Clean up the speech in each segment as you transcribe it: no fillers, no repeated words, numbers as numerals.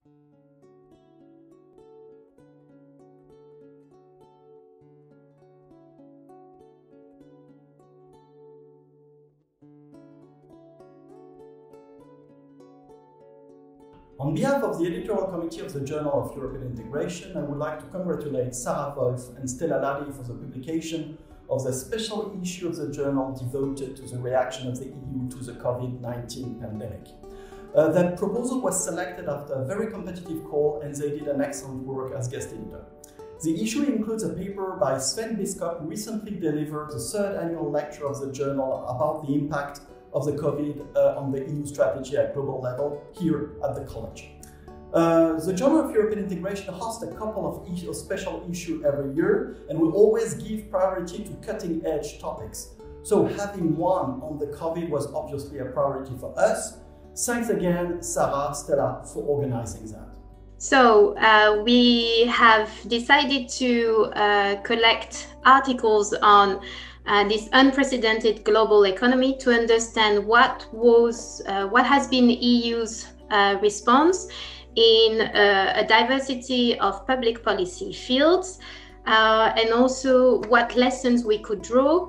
On behalf of the editorial committee of the Journal of European Integration, I would like to congratulate Wolff and Stella Ladi for the publication of the special issue of the journal devoted to the reaction of the EU to the COVID-19 pandemic. That proposal was selected after a very competitive call, and they did an excellent work as guest editor. The issue includes a paper by Sven Biskop, who recently delivered the third annual lecture of the journal about the impact of the COVID on the EU strategy at global level here at the college. The Journal of European Integration hosts a couple of special issues every year, and will always give priority to cutting-edge topics. So having one on the COVID was obviously a priority for us. Thanks again, Stella, for organizing that. So we have decided to collect articles on this unprecedented global economy to understand what has been the EU's response in a diversity of public policy fields, and also what lessons we could draw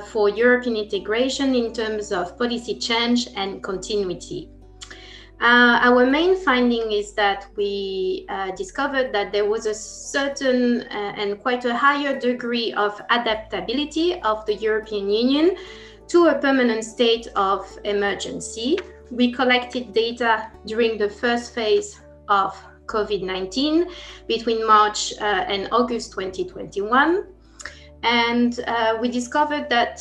for European integration in terms of policy change and continuity. Our main finding is that we discovered that there was a certain and quite a higher degree of adaptability of the European Union to a permanent state of emergency. We collected data during the first phase of COVID-19 between March and August 2021. And we discovered that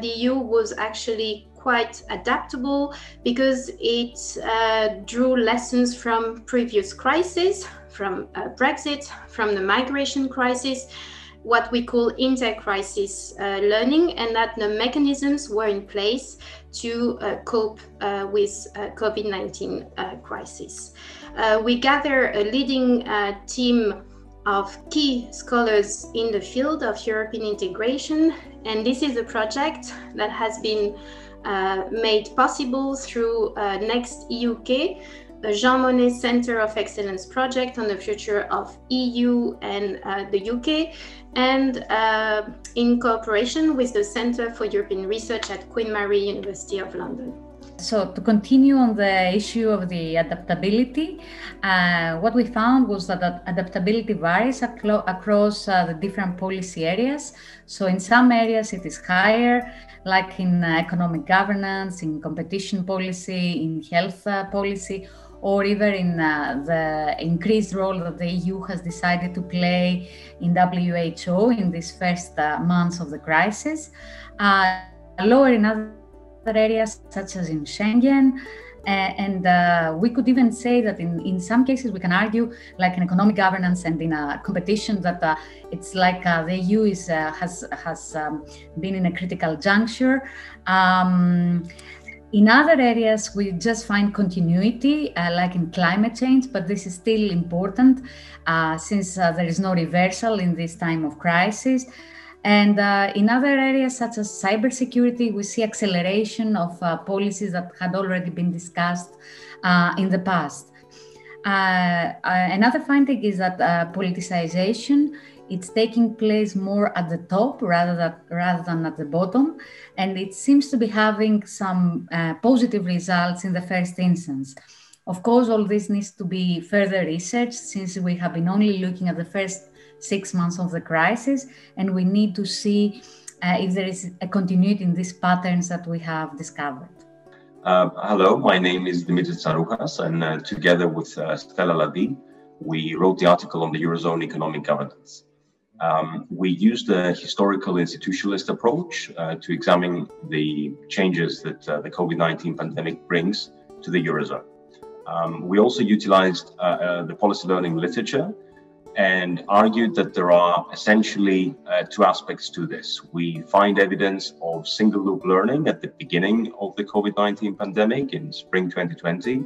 the EU was actually quite adaptable because it drew lessons from previous crises, from Brexit, from the migration crisis, what we call inter-crisis learning, and that the mechanisms were in place to cope with COVID-19 crisis. We gather a leading team of key scholars in the field of European integration, and this is a project that has been made possible through NEXTEUK, the Jean Monnet Center of Excellence project on the future of EU and the UK, and in cooperation with the Center for European Research at Queen Mary University of London. So to continue on the issue of the adaptability, what we found was that adaptability varies across the different policy areas. So in some areas it is higher, like in economic governance, in competition policy, in health policy, or even in the increased role that the EU has decided to play in WHO in these first months of the crisis. Lower in other areas such as in Schengen, and we could even say that in some cases we can argue, like in economic governance and in a competition, that it's like the EU has been in a critical juncture. In other areas we just find continuity, like in climate change, but this is still important since there is no reversal in this time of crisis. And in other areas such as cybersecurity, we see acceleration of policies that had already been discussed in the past. Another finding is that politicization, it's taking place more at the top rather than at the bottom, and it seems to be having some positive results in the first instance. Of course, all this needs to be further researched since we have been only looking at the first 6 months of the crisis, and we need to see if there is a continuity in these patterns that we have discovered. Hello, my name is Dimitris Tsarouchas, and together with Stella Ladi, we wrote the article on the Eurozone economic governance. We used a historical institutionalist approach to examine the changes that the COVID-19 pandemic brings to the Eurozone. We also utilized the policy learning literature and argued that there are essentially two aspects to this. We find evidence of single loop learning at the beginning of the COVID-19 pandemic in spring 2020.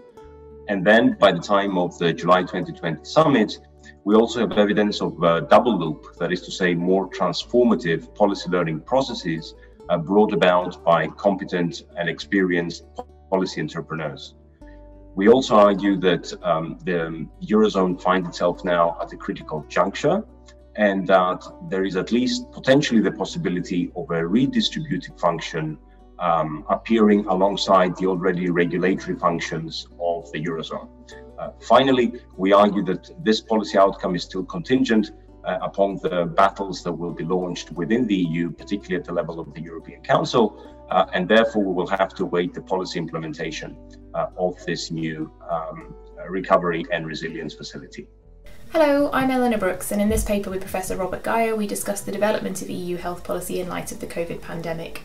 And then by the time of the July 2020 summit, we also have evidence of double loop, that is to say, more transformative policy learning processes brought about by competent and experienced policy entrepreneurs. We also argue that the Eurozone finds itself now at a critical juncture, and that there is at least potentially the possibility of a redistributive function appearing alongside the already regulatory functions of the Eurozone. Finally, we argue that this policy outcome is still contingent upon the battles that will be launched within the EU, particularly at the level of the European Council, and therefore we will have to await the policy implementation of this new recovery and resilience facility. Hello, I'm Eleanor Brooks, and in this paper with Professor Robert Geyer we discuss the development of EU health policy in light of the COVID pandemic.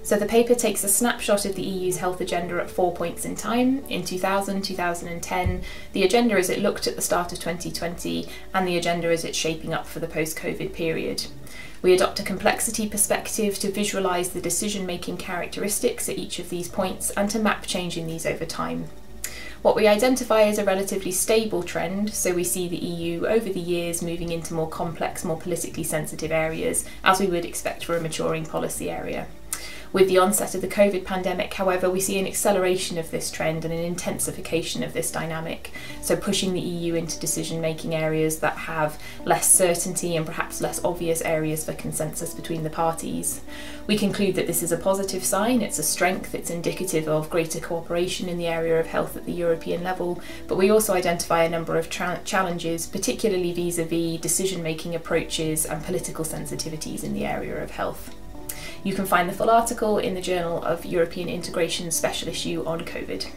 So the paper takes a snapshot of the EU's health agenda at 4 points in time, in 2000, 2010, the agenda as it looked at the start of 2020, and the agenda as it's shaping up for the post-COVID period. We adopt a complexity perspective to visualise the decision-making characteristics at each of these points and to map change in these over time. What we identify as a relatively stable trend, so we see the EU over the years moving into more complex, more politically sensitive areas, as we would expect for a maturing policy area. With the onset of the COVID pandemic, however, we see an acceleration of this trend and an intensification of this dynamic, so pushing the EU into decision-making areas that have less certainty and perhaps less obvious areas for consensus between the parties. We conclude that this is a positive sign, it's a strength, it's indicative of greater cooperation in the area of health at the European level, but we also identify a number of challenges, particularly vis-à-vis decision-making approaches and political sensitivities in the area of health. You can find the full article in the Journal of European Integration special issue on COVID.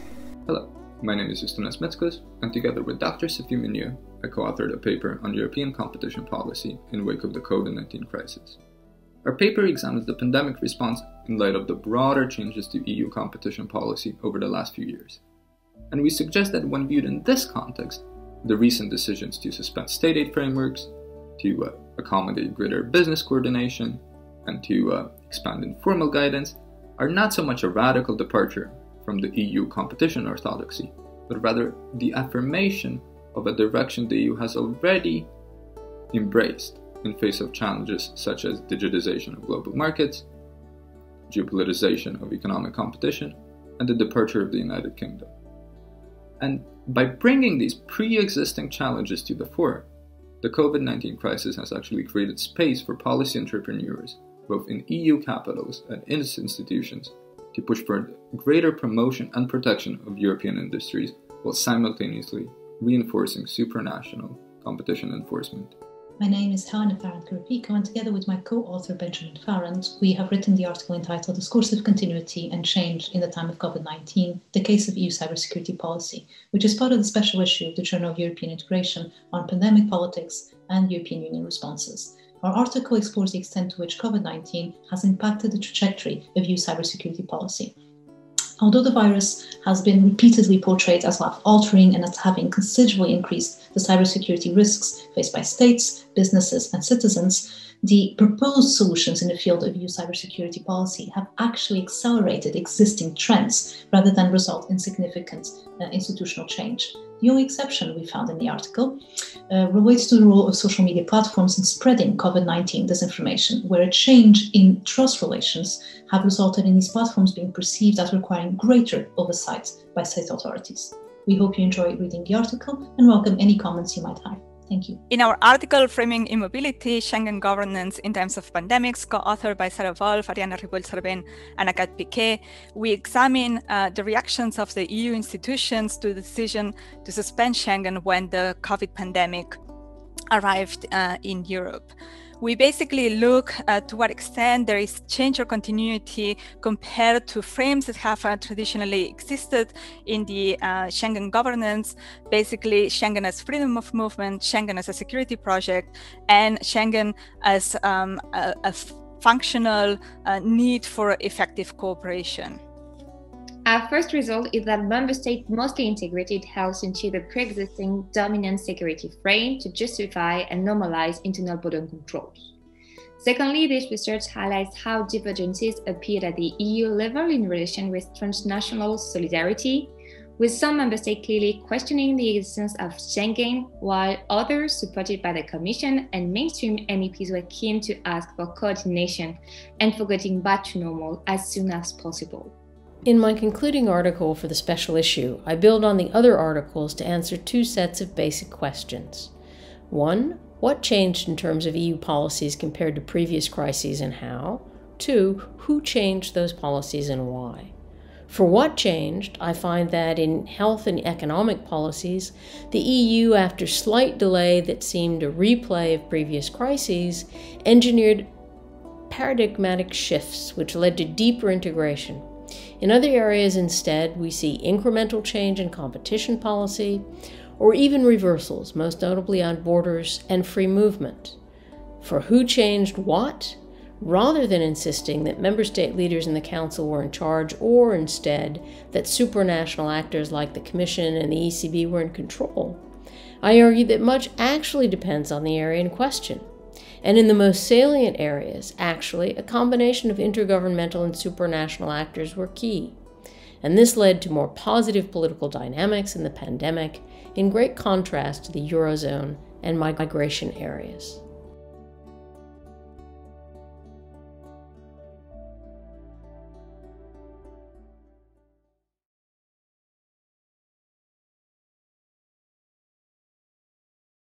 Hello, my name is Justinas, and together with Dr. Sophie Minieux, I co-authored a paper on European competition policy in wake of the COVID-19 crisis. Our paper examines the pandemic response in light of the broader changes to EU competition policy over the last few years. And we suggest that when viewed in this context, the recent decisions to suspend state aid frameworks, to accommodate greater business coordination, and to expand informal guidance are not so much a radical departure from the EU competition orthodoxy, but rather the affirmation of a direction the EU has already embraced in face of challenges such as digitization of global markets, geopolitization of economic competition, and the departure of the United Kingdom. And by bringing these pre-existing challenges to the fore, the COVID-19 crisis has actually created space for policy entrepreneurs both in EU capitals and in its institutions, to push for greater promotion and protection of European industries while simultaneously reinforcing supranational competition enforcement. My name is Helena Carrapico, and together with my co-author Benjamin Farrand, we have written the article entitled Discursive Continuity and Change in the Time of COVID-19, the Case of EU Cybersecurity Policy, which is part of the special issue of the Journal of European Integration on pandemic politics and European Union responses. Our article explores the extent to which COVID-19 has impacted the trajectory of EU cybersecurity policy. Although the virus has been repeatedly portrayed as life-altering and as having considerably increased the cybersecurity risks faced by states, businesses, and citizens, the proposed solutions in the field of EU cybersecurity policy have actually accelerated existing trends rather than result in significant institutional change. The only exception we found in the article relates to the role of social media platforms in spreading COVID-19 disinformation, where a change in trust relations have resulted in these platforms being perceived as requiring greater oversight by state authorities. We hope you enjoy reading the article and welcome any comments you might have. Thank you. In our article, Framing E-Mobility, Schengen Governance in Times of Pandemics, co-authored by Wolff, Ariadna, Ripoll, Servent, and Agathe Piquet, we examine the reactions of the EU institutions to the decision to suspend Schengen when the COVID pandemic arrived in Europe. We basically look at to what extent there is change or continuity compared to frames that have traditionally existed in the Schengen governance, basically Schengen as freedom of movement, Schengen as a security project, and Schengen as a functional need for effective cooperation. Our first result is that member states mostly integrated health into the pre-existing dominant security frame to justify and normalize internal border controls. Secondly, this research highlights how divergences appeared at the EU level in relation with transnational solidarity, with some member states clearly questioning the existence of Schengen, while others, supported by the Commission and mainstream MEPs, were keen to ask for coordination and for getting back to normal as soon as possible. In my concluding article for the special issue, I build on the other articles to answer two sets of basic questions. One, what changed in terms of EU policies compared to previous crises and how? Two, who changed those policies and why? For what changed, I find that in health and economic policies, the EU, after slight delay that seemed a replay of previous crises, engineered paradigmatic shifts which led to deeper integration. In other areas, instead, we see incremental change in competition policy, or even reversals, most notably on borders and free movement. For who changed what? Rather than insisting that member state leaders in the Council were in charge, or instead that supranational actors like the Commission and the ECB were in control, I argue that much actually depends on the area in question. And in the most salient areas, actually, a combination of intergovernmental and supranational actors were key. And this led to more positive political dynamics in the pandemic, in great contrast to the Eurozone and migration areas.